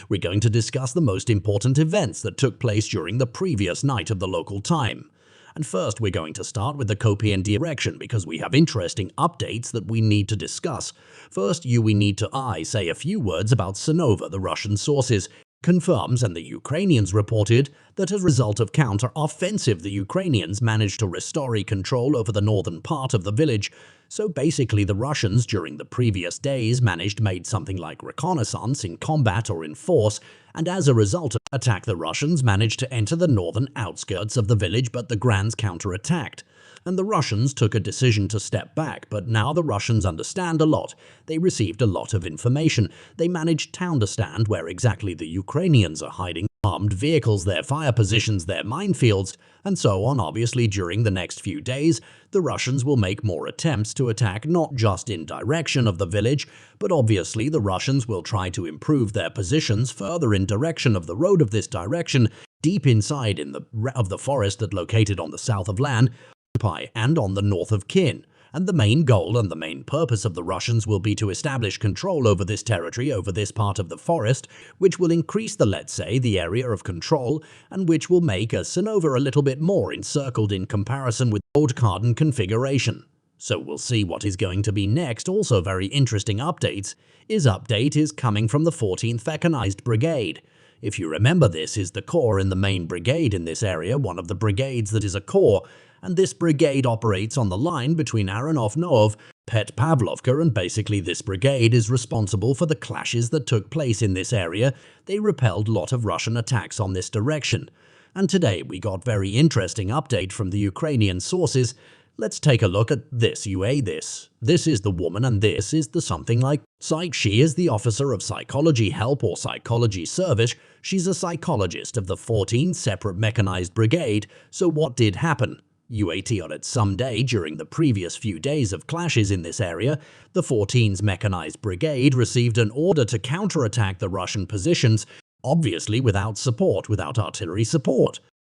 we're going to discuss the most important events that took place during the previous night of the local time. And first, we're going to start with the Kopian direction because we have interesting updates that we need to discuss. First, we need to say a few words about Sinova, the Russian sources confirms, and the Ukrainians reported that as a result of counter-offensive, the Ukrainians managed to restore control over the northern part of the village. So basically the Russians during the previous days made something like reconnaissance in combat or in force, and as a result of attack the Russians managed to enter the northern outskirts of the village, but the Grands counterattacked. And the Russians took a decision to step back, but now the Russians understand a lot. They received a lot of information. They managed to understand where exactly the Ukrainians are hiding armed vehicles, their fire positions, their minefields, and so on. Obviously, during the next few days, the Russians will make more attempts to attack not just in direction of the village, but obviously the Russians will try to improve their positions further in direction of the road of this direction, deep inside of the forest that located on the south of Lan, and on the north of Kin. And the main goal and the main purpose of the Russians will be to establish control over this territory, over this part of the forest, which will increase the area of control, and which will make Sinova a little bit more encircled in comparison with old Kardon configuration. So we'll see what is going to be next. Also very interesting update is coming from the 14th Mechanized Brigade. If you remember, this is the corps in the main brigade in this area, one of the brigades that is a corps, and this brigade operates on the line between Aronov-Nov, Pet-Pavlovka, and basically this brigade is responsible for the clashes that took place in this area. They repelled a lot of Russian attacks on this direction. And today we got very interesting update from the Ukrainian sources. Let's take a look at this. This is the woman, and this is the something like psych. She is the officer of psychology help or psychology service. She's a psychologist of the 14th Separate Mechanized Brigade. So what did happen? On it someday during the previous few days of clashes in this area, the 14th Mechanized Brigade received an order to counterattack the Russian positions, obviously without artillery support.